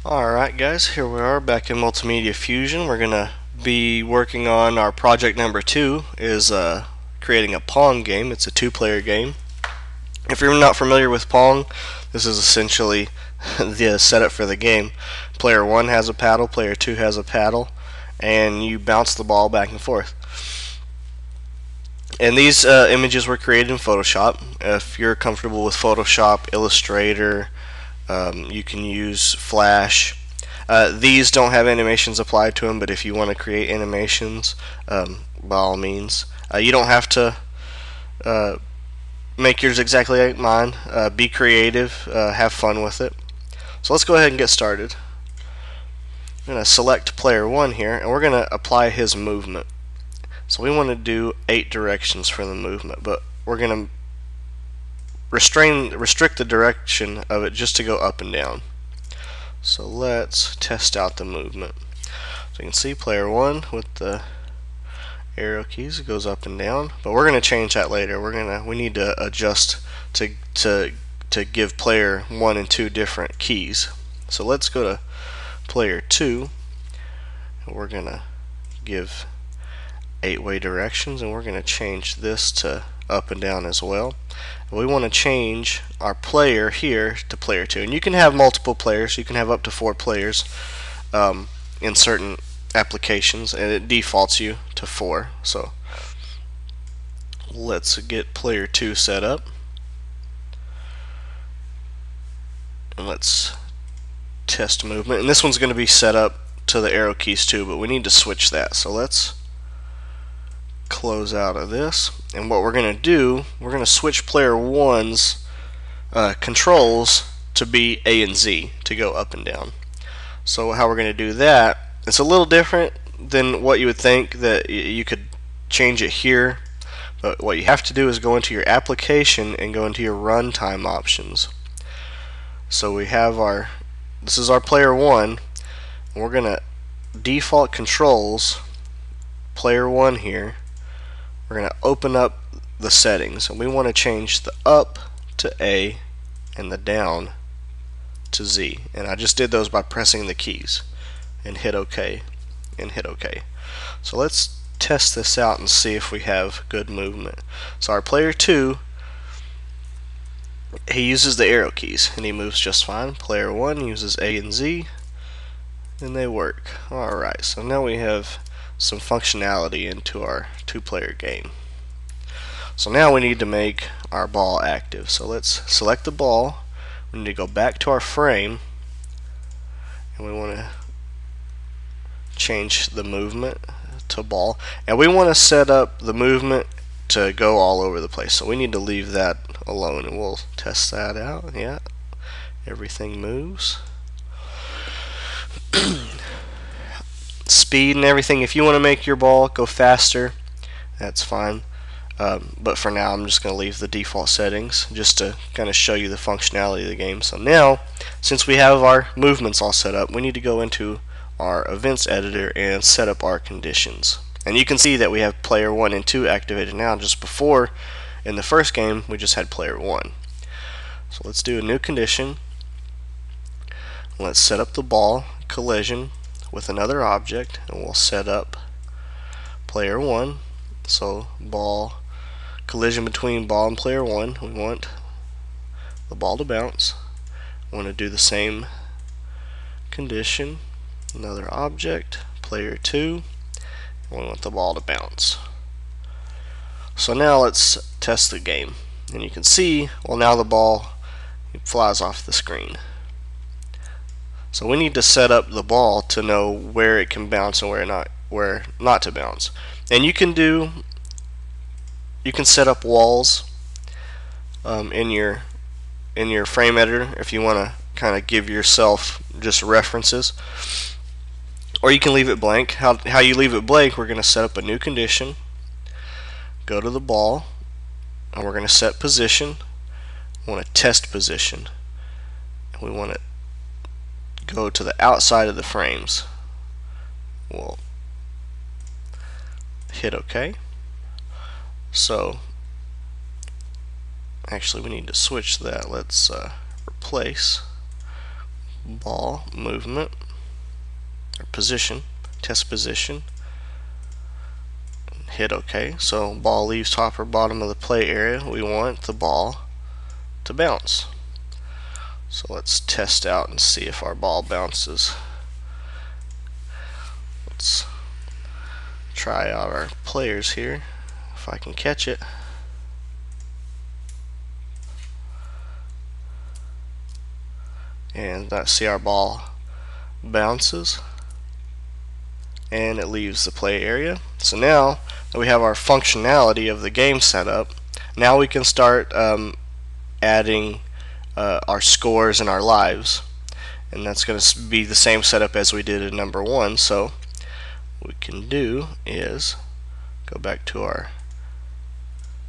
Alright guys, here we are back in Multimedia Fusion. We're going to be working on our project number 2 is creating a Pong game. It's a two-player game. If you're not familiar with Pong, this is essentially the setup for the game. Player 1 has a paddle, player 2 has a paddle, and you bounce the ball back and forth. And these images were created in Photoshop. If you're comfortable with Photoshop, Illustrator, you can use Flash. These don't have animations applied to them, but if you want to create animations, by all means. You don't have to make yours exactly like mine. Be creative, have fun with it. So let's go ahead and get started. I'm going to select player 1 here, and we're going to apply his movement. So we want to do 8 directions for the movement, but we're going to restrict the direction of it just to go up and down. So let's test out the movement. So you can see player 1 with the arrow keys goes up and down, but we're going to change that later. We need to adjust to give player 1 and 2 different keys. So let's go to player 2, and we're going to give 8-way directions, and we're going to change this to up and down as well. We want to change our player here to player 2, and you can have multiple players. You can have up to 4 players in certain applications, and it defaults you to 4. So let's get player 2 set up, and let's test movement. And this one's going to be set up to the arrow keys too, but we need to switch that. So let's close out of this, and what we're going to do, we're going to switch player 1's controls to be A and Z, to go up and down. So how we're going to do that, it's a little different than what you would think, that you could change it here, but what you have to do is go into your application and go into your runtime options. So we have this is our player 1, and we're going to default controls player 1 here. We're going to open up the settings, and we want to change the up to A and the down to Z. And I just did those by pressing the keys and hit OK and hit OK. So let's test this out and see if we have good movement. So our player 2, he uses the arrow keys and he moves just fine. Player 1 uses A and Z, and they work. Alright, so now we have some functionality into our two-player game. So now we need to make our ball active. So let's select the ball. We need to go back to our frame, and we want to change the movement to ball, and we want to set up the movement to go all over the place. So we need to leave that alone, and we'll test that out. Yeah, everything moves. Speed and everything, if you want to make your ball go faster, that's fine, but for now I'm just going to leave the default settings just to kind of show you the functionality of the game. So now, since we have our movements all set up, we need to go into our events editor and set up our conditions. And you can see that we have player 1 and 2 activated now. Just before, in the first game, we just had player 1. So let's do a new condition. Let's set up the ball collision with another object, and we'll set up player 1. So ball collision between ball and player 1. We want the ball to bounce. We want to do the same condition, another object, player 2, and we want the ball to bounce. So now let's test the game, and you can see, well, now the ball flies off the screen. So we need to set up the ball to know where it can bounce and where not to bounce. And you can set up walls in your frame editor if you want to kind of give yourself just references, or you can leave it blank. How you leave it blank, we're going to set up a new condition, go to the ball, and we're going to set position. We want to test position, and we want to go to the outside of the frames. We'll hit OK. So actually we need to switch that. Let's replace ball movement or position, test position, hit OK. So ball leaves top or bottom of the play area. We want the ball to bounce. So let's test out and see if our ball bounces. Let's try out our players here, if I can catch it. And see our ball bounces and it leaves the play area. So now that we have our functionality of the game set up, now we can start adding our scores and our lives, and that's going to be the same setup as we did in number 1. So what we can do is go back to our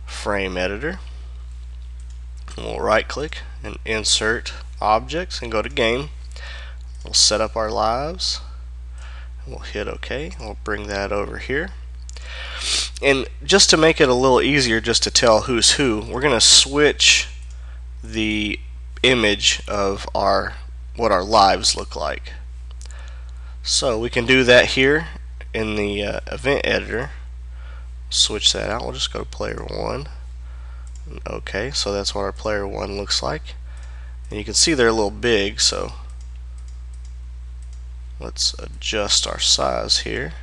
frame editor, and we'll right click and insert objects and go to game. We'll set up our lives and we'll hit OK. We'll bring that over here, and just to make it a little easier just to tell who's who, we're going to switch the image of what our lives look like. So we can do that here in the event editor. Switch that out. We'll just go to player 1. Okay, so that's what our player 1 looks like. And you can see they're a little big, so let's adjust our size here.